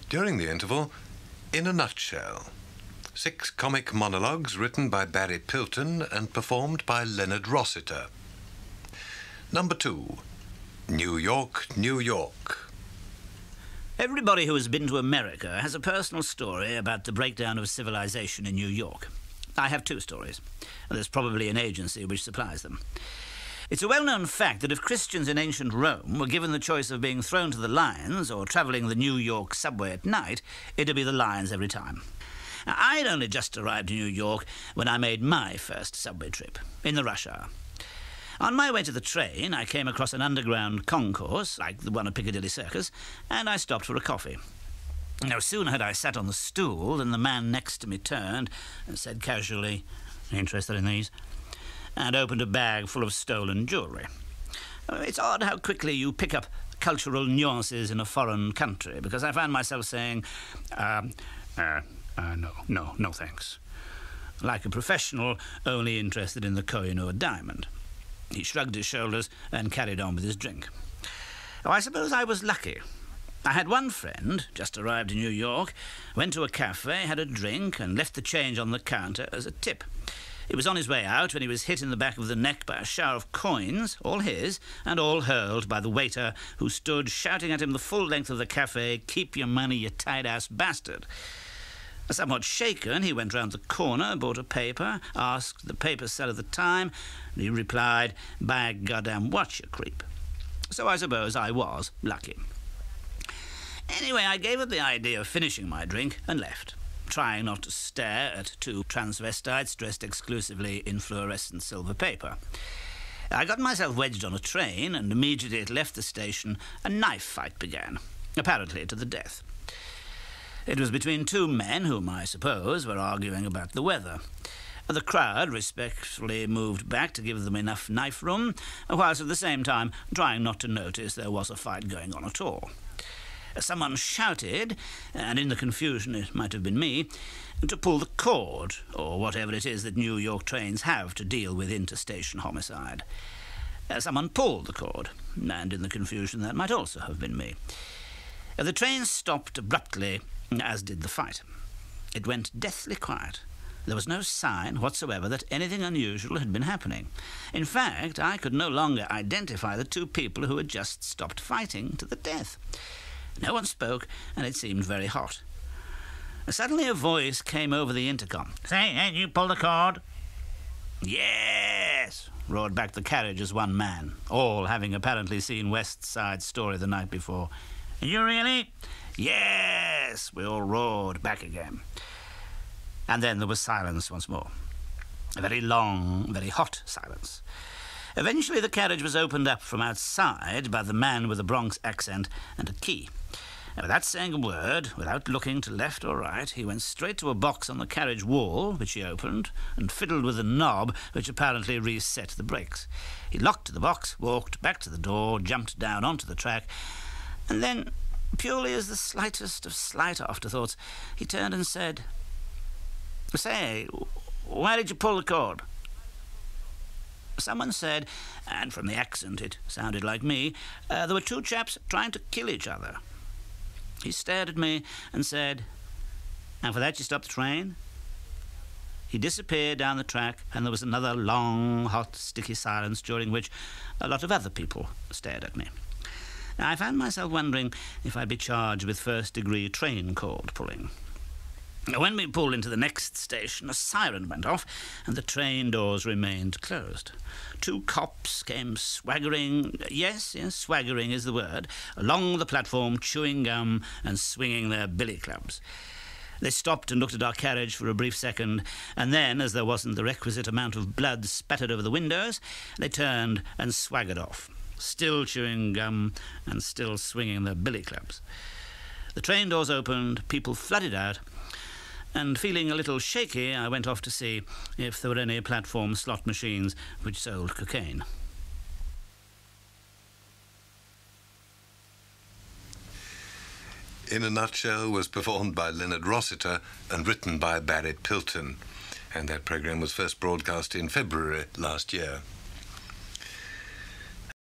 During the interval, In a Nutshell. 6 comic monologues written by Barry Pilton and performed by Leonard Rossiter. Number 2. New York, New York. Everybody who has been to America has a personal story about the breakdown of civilization in New York. I have 2 stories. There's probably an agency which supplies them. It's a well-known fact that if Christians in ancient Rome were given the choice of being thrown to the lions or travelling the New York subway at night, it'd be the lions every time. Now, I'd only just arrived in New York when I made my first subway trip, in the rush hour. On my way to the train, I came across an underground concourse, like the one at Piccadilly Circus, and I stopped for a coffee. No sooner had I sat on the stool than the man next to me turned and said casually, "Interested in these?" and opened a bag full of stolen jewellery. It's odd how quickly you pick up cultural nuances in a foreign country, because I found myself saying, no thanks. Like a professional only interested in the Koh-i-Noor diamond. He shrugged his shoulders and carried on with his drink. Oh, I suppose I was lucky. I had one friend, just arrived in New York, went to a cafe, had a drink, and left the change on the counter as a tip. He was on his way out when he was hit in the back of the neck by a shower of coins, all his, and all hurled by the waiter, who stood shouting at him the full length of the cafe, "Keep your money, you tight-ass bastard." Somewhat shaken, he went round the corner, bought a paper, asked the paper seller the time, and he replied, "By goddamn what, you creep." So I suppose I was lucky. Anyway, I gave up the idea of finishing my drink and left, trying not to stare at 2 transvestites dressed exclusively in fluorescent silver paper. I got myself wedged on a train, and immediately it left the station, a knife fight began, apparently to the death. It was between 2 men whom I suppose were arguing about the weather. The crowd respectfully moved back to give them enough knife room, whilst at the same time trying not to notice there was a fight going on at all. Someone shouted, and in the confusion it might have been me, to pull the cord, or whatever it is that New York trains have to deal with interstation homicide. Someone pulled the cord, and in the confusion that might also have been me. The train stopped abruptly, as did the fight. It went deathly quiet. There was no sign whatsoever that anything unusual had been happening. In fact, I could no longer identify the 2 people who had just stopped fighting to the death. No one spoke, and it seemed very hot. Suddenly a voice came over the intercom. "Say, ain't you pulled the cord?" "Yes," roared back the carriage as one man, all having apparently seen West Side Story the night before. "You really?" "Yes," we all roared back again. And then there was silence once more. A very long, very hot silence. Eventually the carriage was opened up from outside by the man with a Bronx accent and a key. Without saying a word, without looking to left or right, he went straight to a box on the carriage wall, which he opened, and fiddled with a knob which apparently reset the brakes. He locked the box, walked back to the door, jumped down onto the track, and then, purely as the slightest of slight afterthoughts, he turned and said, "Say, why did you pull the cord?" Someone said, and from the accent it sounded like me, there were 2 chaps trying to kill each other. He stared at me and said, "And for that you stopped the train?" He disappeared down the track, and there was another long, hot, sticky silence, during which a lot of other people stared at me. I found myself wondering if I'd be charged with first-degree train cord pulling. When we pulled into the next station, a siren went off, and the train doors remained closed. 2 cops came swaggering, yes, swaggering is the word, along the platform, chewing gum and swinging their billy clubs. They stopped and looked at our carriage for a brief second, and then, as there wasn't the requisite amount of blood spattered over the windows, they turned and swaggered off, still chewing gum and still swinging their billy clubs. The train doors opened, people flooded out, and feeling a little shaky, I went off to see if there were any platform slot machines which sold cocaine. In a Nutshell was performed by Leonard Rossiter and written by Barry Pilton, and that programme was first broadcast in February last year.